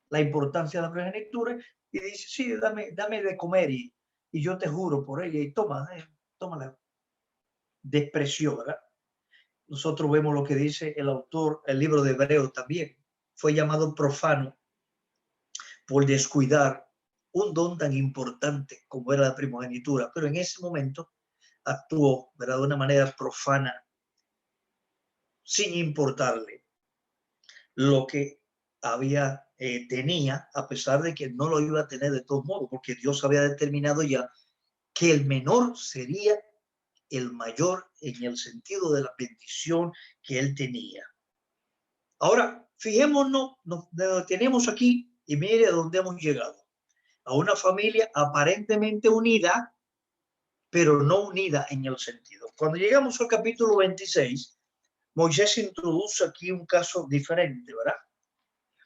la importancia de la primogenitura y dice, sí, dame de comer y yo te juro por ella y tómala. Despreció, ¿verdad? Nosotros vemos lo que dice el autor, el libro de Hebreos también. Fue llamado profano por descuidar un don tan importante como era la primogenitura, pero en ese momento actuó, ¿verdad?, de una manera profana, sin importarle lo que tenía, a pesar de que no lo iba a tener de todos modos, porque Dios había determinado ya que el menor sería el mayor en el sentido de la bendición que él tenía. Ahora, fijémonos, nos detenemos aquí y mire a dónde hemos llegado. a una familia aparentemente unida, pero no unida en el sentido. Cuando llegamos al capítulo 26, Moisés introduce aquí un caso diferente, ¿verdad?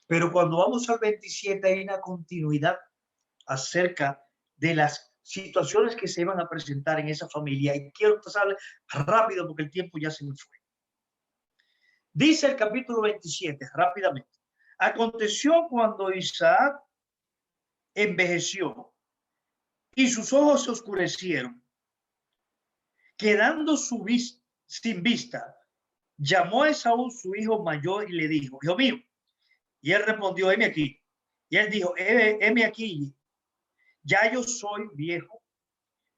Pero cuando vamos al 27 hay una continuidad acerca de las situaciones que se iban a presentar en esa familia. Y quiero pasarle rápido porque el tiempo ya se me fue. Dice el capítulo 27, rápidamente. Aconteció cuando Isaac envejeció y sus ojos se oscurecieron, quedando sin vista, llamó a Esaú, su hijo mayor, y le dijo, hijo mío. Y él respondió, heme aquí. Y él dijo, heme aquí, ya yo soy viejo,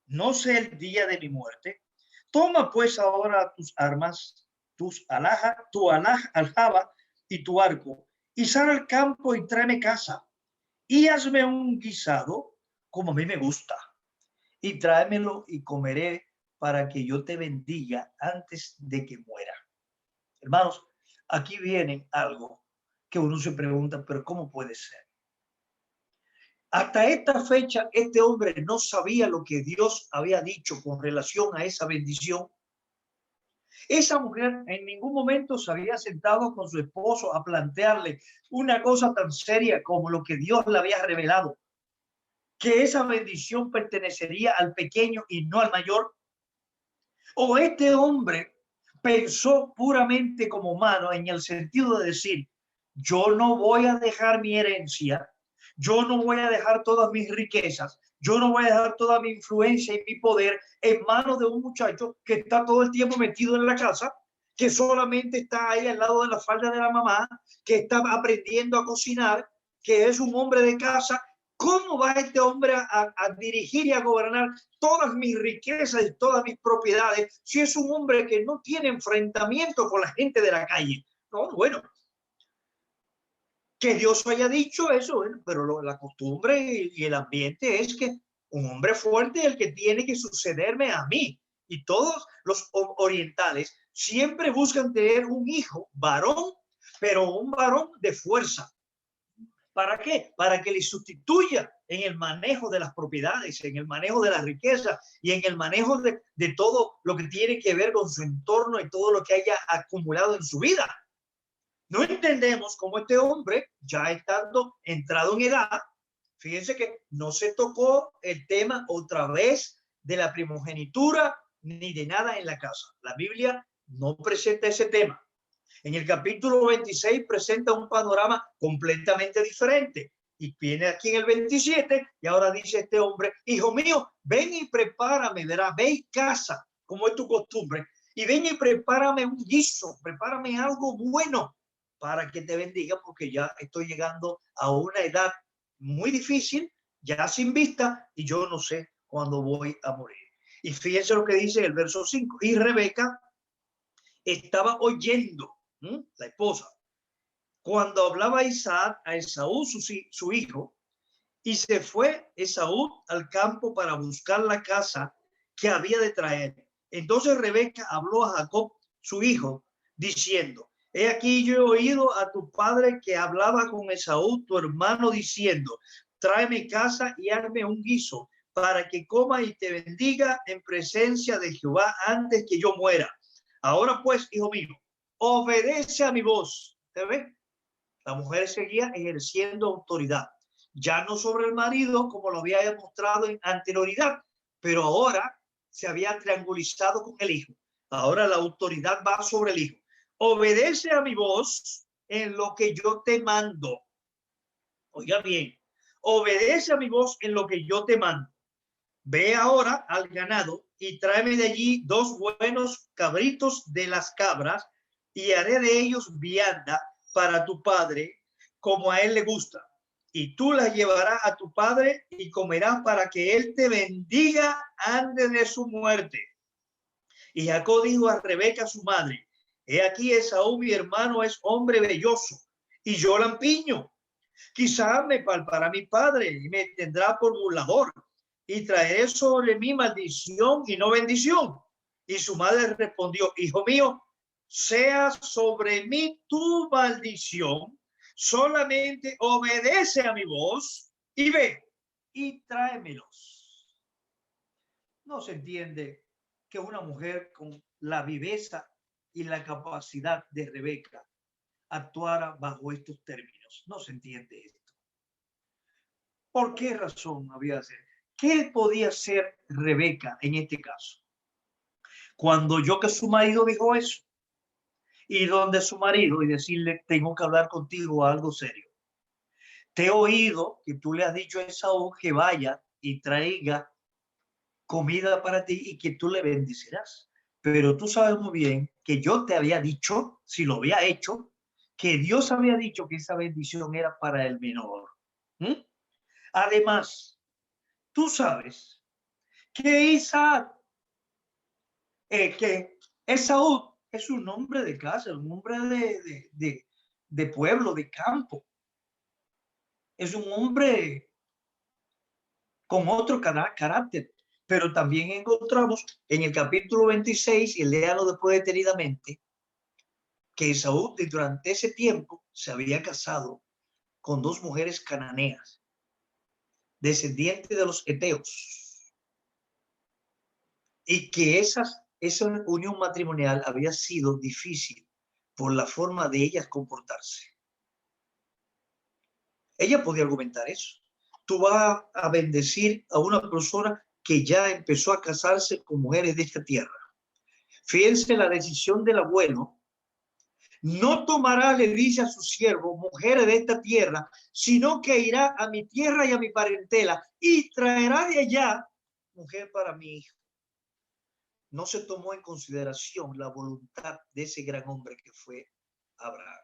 no sé el día de mi muerte. Toma pues ahora tus armas, tu aljaba y tu arco, y sal al campo y tráeme caza, y hazme un guisado como a mí me gusta, y tráemelo y comeré para que yo te bendiga antes de que muera. Hermanos, aquí viene algo que uno se pregunta, pero ¿cómo puede ser? Hasta esta fecha, este hombre no sabía lo que Dios había dicho con relación a esa bendición. Esa mujer en ningún momento se había sentado con su esposo a plantearle una cosa tan seria como lo que Dios le había revelado, que esa bendición pertenecería al pequeño y no al mayor. O este hombre pensó puramente como humano en el sentido de decir, yo no voy a dejar mi herencia, yo no voy a dejar todas mis riquezas, yo no voy a dejar toda mi influencia y mi poder en manos de un muchacho que está todo el tiempo metido en la casa, que solamente está ahí al lado de la falda de la mamá, que está aprendiendo a cocinar, que es un hombre de casa. ¿Cómo va este hombre a dirigir y a gobernar todas mis riquezas y todas mis propiedades si es un hombre que no tiene enfrentamiento con la gente de la calle? No, bueno, que Dios haya dicho eso, bueno, pero la costumbre y el ambiente es que un hombre fuerte es el que tiene que sucederme a mí. Y todos los orientales siempre buscan tener un hijo varón, pero un varón de fuerza. ¿Para qué? Para que le sustituya en el manejo de las propiedades, en el manejo de la riqueza y en el manejo de todo lo que tiene que ver con su entorno y todo lo que haya acumulado en su vida. No entendemos cómo este hombre, ya estando entrado en edad, fíjense que no se tocó el tema otra vez de la primogenitura ni de nada en la casa. La Biblia no presenta ese tema. En el capítulo 26 presenta un panorama completamente diferente. Y viene aquí en el 27 y ahora dice este hombre, hijo mío, ven y prepárame, verás, ve y casa, como es tu costumbre, y ven y prepárame un guiso, prepárame algo bueno para que te bendiga, porque ya estoy llegando a una edad muy difícil, ya sin vista, y yo no sé cuándo voy a morir. Y fíjense lo que dice el verso 5, y Rebeca estaba oyendo, la esposa, cuando hablaba Isaac a Esaú, su hijo, y se fue Esaú al campo para buscar la casa que había de traer. Entonces Rebeca habló a Jacob, su hijo, diciendo, he aquí yo he oído a tu padre que hablaba con Esaú, tu hermano, diciendo, tráeme casa y hazme un guiso para que coma y te bendiga en presencia de Jehová antes que yo muera. Ahora pues, hijo mío, obedece a mi voz. ¿Te ve? La mujer seguía ejerciendo autoridad, ya no sobre el marido como lo había demostrado en anterioridad, pero ahora se había triangulizado con el hijo. Ahora la autoridad va sobre el hijo. Obedece a mi voz en lo que yo te mando. Oiga bien, obedece a mi voz en lo que yo te mando. Ve ahora al ganado y tráeme de allí 2 buenos cabritos de las cabras y haré de ellos vianda para tu padre, como a él le gusta. Y tú las llevarás a tu padre y comerás para que él te bendiga antes de su muerte. Y Jacob dijo a Rebeca, su madre, he aquí Esaú, mi hermano, es hombre velloso y yo lampiño. Quizá me palpará mi padre y me tendrá por burlador y traeré sobre mí maldición y no bendición. Y su madre respondió, hijo mío, sea sobre mí tu maldición, solamente obedece a mi voz y ve. y tráemelos. No se entiende que una mujer con la viveza y la capacidad de Rebeca actuara bajo estos términos. No se entiende esto. ¿Por qué razón había de ser? ¿Qué podía hacer Rebeca en este caso? Cuando oyó que su marido dijo eso, y donde su marido y decirle, tengo que hablar contigo algo serio. Te he oído que tú le has dicho a Esaú que vaya y traiga comida para ti y que tú le bendecirás. Pero tú sabes muy bien que yo te había dicho, si lo había hecho, que Dios había dicho que esa bendición era para el menor. ¿Mm? Además, tú sabes que que Esaú es un hombre de casa, un hombre de pueblo, de campo. Es un hombre con otro carácter. Pero también encontramos en el capítulo 26, y léalo después detenidamente, que Esaú durante ese tiempo se había casado con dos mujeres cananeas, descendientes de los heteos, y que esa unión matrimonial había sido difícil por la forma de ellas comportarse. Ella podía argumentar eso. Tú vas a bendecir a una persona que ya empezó a casarse con mujeres de esta tierra. Fíjense la decisión del abuelo. No tomará, le dice a su siervo, mujeres de esta tierra, sino que irá a mi tierra y a mi parentela y traerá de allá mujer para mi hijo. No se tomó en consideración la voluntad de ese gran hombre que fue Abraham.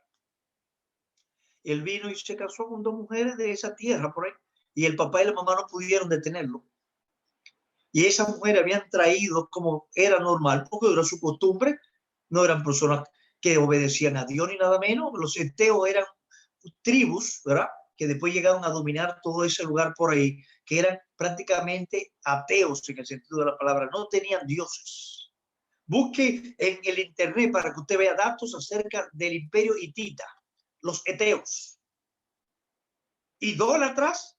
Él vino y se casó con dos mujeres de esa tierra por ahí, y el papá y la mamá no pudieron detenerlo. Y esas mujeres habían traído, como era normal, porque era su costumbre, no eran personas que obedecían a Dios ni nada menos. Los heteos eran tribus, ¿verdad? Que después llegaron a dominar todo ese lugar por ahí, que eran prácticamente ateos en el sentido de la palabra, no tenían dioses. Busque en el internet para que usted vea datos acerca del imperio hitita, los heteos. Idólatras,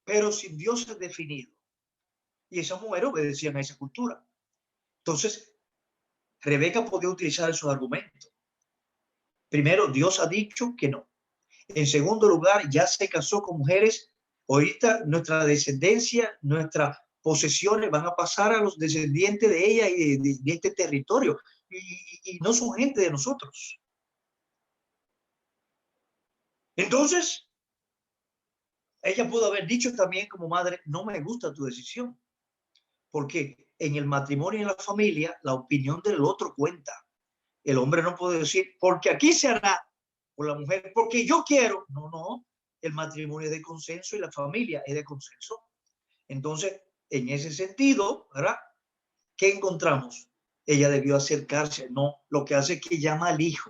pero sin dioses definidos. Y esas mujeres obedecían a esa cultura. Entonces, Rebeca podía utilizar esos argumentos. Primero, Dios ha dicho que no. En segundo lugar, ya se casó con mujeres. Ahorita nuestra descendencia, nuestras posesiones van a pasar a los descendientes de ella y de este territorio. Y no son gente de nosotros. Entonces, ella pudo haber dicho también como madre, no me gusta tu decisión. Porque en el matrimonio y en la familia, la opinión del otro cuenta. El hombre no puede decir, porque aquí se hará, o la mujer, porque yo quiero. No, no. El matrimonio es de consenso y la familia es de consenso. Entonces, en ese sentido, ¿verdad? ¿Qué encontramos? Ella debió acercarse. No, lo que hace es que llama al hijo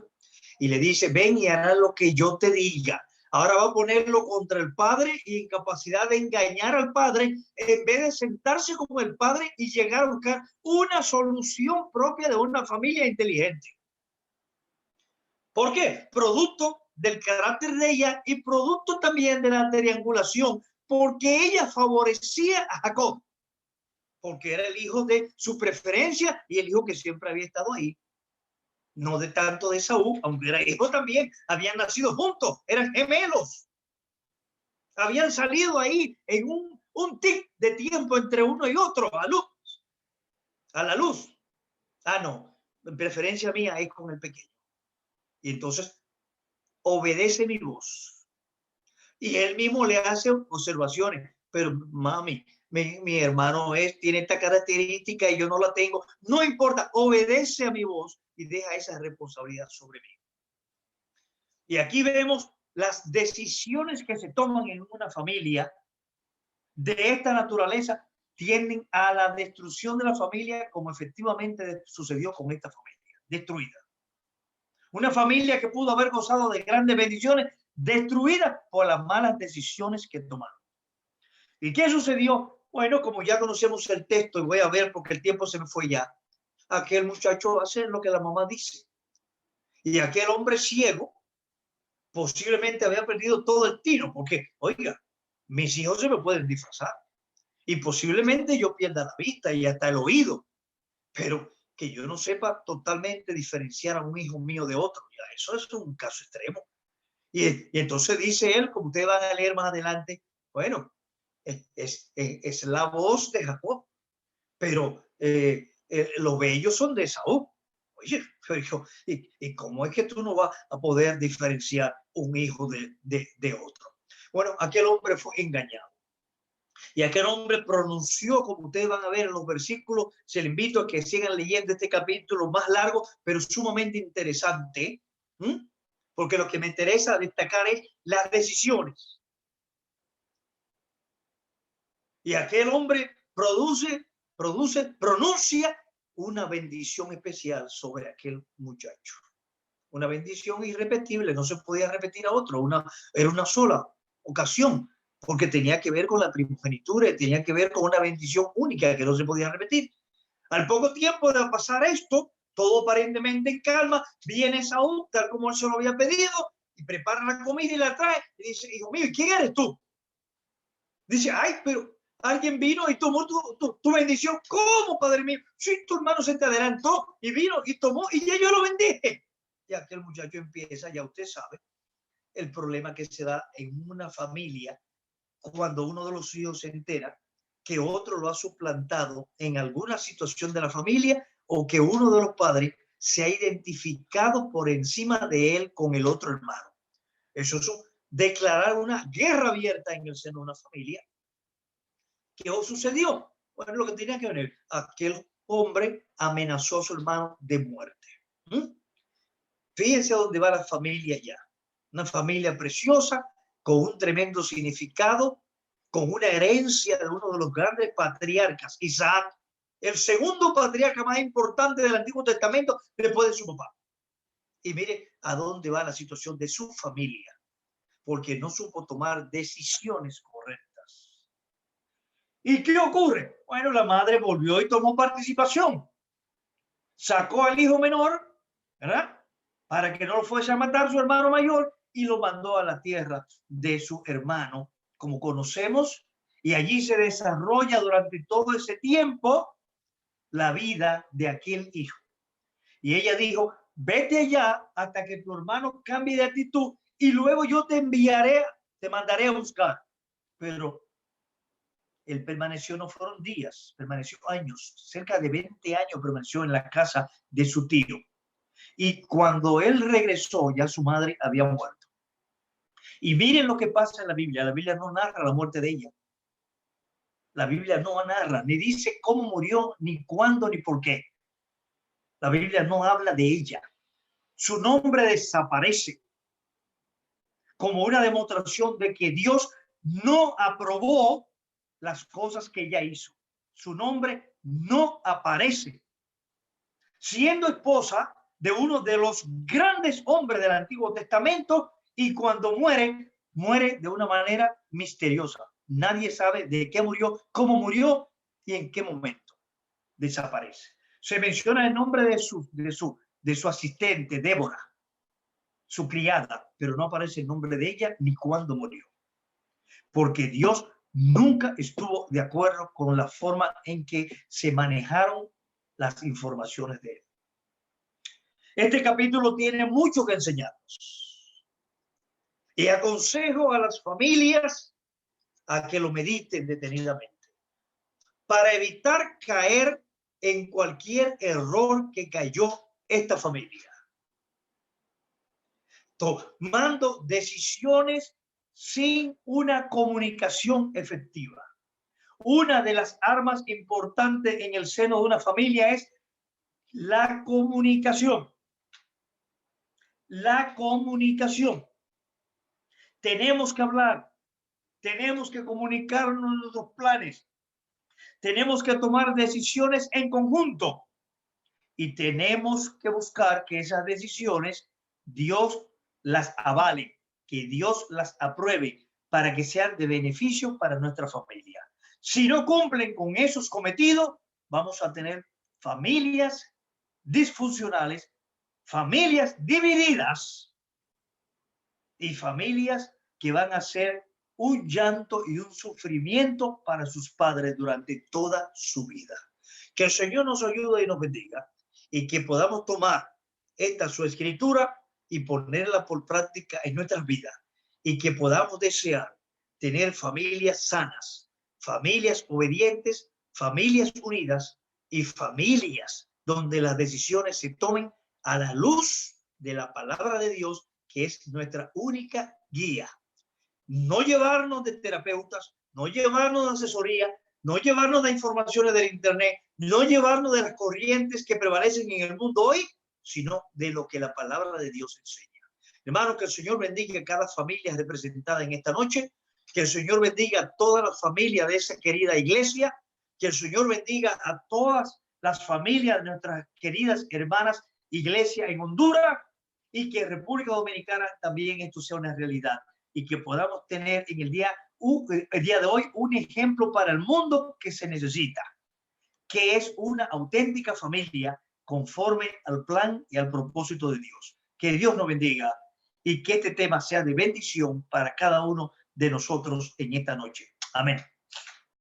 y le dice, ven y hará lo que yo te diga. Ahora va a ponerlo contra el padre y en capacidad de engañar al padre en vez de sentarse con el padre y llegar a buscar una solución propia de una familia inteligente. ¿Por qué? Producto del carácter de ella y producto también de la triangulación, porque ella favorecía a Jacob, porque era el hijo de su preferencia y el hijo que siempre había estado ahí. No de tanto de Saúl, aunque era hijo también, habían nacido juntos, eran gemelos. Habían salido ahí en un tic de tiempo entre uno y otro, a la luz. Ah, no, en preferencia mía es con el pequeño. Y entonces obedece mi voz. Y él mismo le hace observaciones. Pero mami, mi hermano tiene esta característica y yo no la tengo. No importa, obedece a mi voz y deja esa responsabilidad sobre mí. Y aquí vemos las decisiones que se toman en una familia de esta naturaleza tienden a la destrucción de la familia, como efectivamente sucedió con esta familia, destruida. Una familia que pudo haber gozado de grandes bendiciones, destruida por las malas decisiones que tomaron. ¿Y qué sucedió? Bueno, como ya conocemos el texto, y voy a ver porque el tiempo se me fue ya, aquel muchacho hace lo que la mamá dice. Y aquel hombre ciego posiblemente había perdido todo el tino, porque, oiga, mis hijos se me pueden disfrazar y posiblemente yo pierda la vista y hasta el oído, pero que yo no sepa totalmente diferenciar a un hijo mío de otro, ya eso es un caso extremo. Y entonces dice él, como ustedes van a leer más adelante, bueno, es la voz de Jacob, pero los bellos son de Esaú. Oye, ¿y cómo es que tú no vas a poder diferenciar un hijo de otro? Bueno, aquel hombre fue engañado. Y aquel hombre pronunció, como ustedes van a ver en los versículos, se les invito a que sigan leyendo este capítulo más largo, pero sumamente interesante, porque lo que me interesa destacar es las decisiones. Y aquel hombre pronuncia una bendición especial sobre aquel muchacho. Una bendición irrepetible, no se podía repetir a otro, era una sola ocasión, porque tenía que ver con la primogenitura, tenía que ver con una bendición única que no se podía repetir. Al poco tiempo de pasar esto, todo aparentemente en calma, viene Saúl, tal como él se lo había pedido, y prepara la comida y la trae, y dice, hijo mío, ¿quién eres tú? Dice, ay, pero alguien vino y tomó tu bendición. ¿Cómo, padre mío? Sí, tu hermano se te adelantó y vino y tomó y ya yo lo bendije. Y aquel muchacho empieza, ya usted sabe, el problema que se da en una familia cuando uno de los hijos se entera que otro lo ha suplantado en alguna situación de la familia o que uno de los padres se ha identificado por encima de él con el otro hermano. Eso es declarar una guerra abierta en el seno de una familia. ¿Qué sucedió? Bueno, lo que tenía que ver, aquel hombre amenazó a su hermano de muerte. Fíjense dónde va la familia ya. Una familia preciosa, con un tremendo significado, con una herencia de uno de los grandes patriarcas, Isaac, el segundo patriarca más importante del Antiguo Testamento después de su papá. Y mire a dónde va la situación de su familia, porque no supo tomar decisiones correctas. ¿Y qué ocurre? Bueno, la madre volvió y tomó participación. Sacó al hijo menor, ¿verdad? Para que no lo fuese a matar su hermano mayor y lo mandó a la tierra de su hermano, como conocemos, y allí se desarrolla durante todo ese tiempo la vida de aquel hijo. Y ella dijo, vete allá hasta que tu hermano cambie de actitud y luego yo te enviaré, te mandaré a buscar. Pero él permaneció, no fueron días, permaneció años, cerca de 20 años permaneció en la casa de su tío. Y cuando él regresó, ya su madre había muerto. Y miren lo que pasa en la Biblia no narra la muerte de ella. La Biblia no narra, ni dice cómo murió, ni cuándo, ni por qué. La Biblia no habla de ella. Su nombre desaparece como una demostración de que Dios no aprobó las cosas que ella hizo. Su nombre no aparece. Siendo esposa de uno de los grandes hombres del Antiguo Testamento, y cuando muere, muere de una manera misteriosa. Nadie sabe de qué murió, cómo murió y en qué momento desaparece. Se menciona el nombre de su asistente, Débora, su criada, pero no aparece el nombre de ella ni cuándo murió. Porque Dios nunca estuvo de acuerdo con la forma en que se manejaron las informaciones de él. Este capítulo tiene mucho que enseñarnos. Y aconsejo a las familias a que lo mediten detenidamente para evitar caer en cualquier error que cayó esta familia. Tomando decisiones sin una comunicación efectiva. Una de las armas importantes en el seno de una familia es la comunicación. La comunicación. Tenemos que hablar, tenemos que comunicarnos nuestros planes, tenemos que tomar decisiones en conjunto y tenemos que buscar que esas decisiones Dios las avale, que Dios las apruebe para que sean de beneficio para nuestra familia. Si no cumplen con esos cometidos, vamos a tener familias disfuncionales, familias divididas y familias que van a ser un llanto y un sufrimiento para sus padres durante toda su vida. Que el Señor nos ayude y nos bendiga y que podamos tomar esta su escritura y ponerla por práctica en nuestras vidas y que podamos desear tener familias sanas, familias obedientes, familias unidas y familias donde las decisiones se tomen a la luz de la palabra de Dios, que es nuestra única guía. No llevarnos de terapeutas, no llevarnos de asesoría, no llevarnos de informaciones del internet, no llevarnos de las corrientes que prevalecen en el mundo hoy, sino de lo que la palabra de Dios enseña. Hermano, que el Señor bendiga a cada familia representada en esta noche, que el Señor bendiga a toda la familia de esa querida iglesia, que el Señor bendiga a todas las familias de nuestras queridas hermanas iglesia en Honduras y que en República Dominicana también esto sea una realidad y que podamos tener en el día de hoy un ejemplo para el mundo que se necesita, que es una auténtica familia conforme al plan y al propósito de Dios. Que Dios nos bendiga y que este tema sea de bendición para cada uno de nosotros en esta noche. Amén.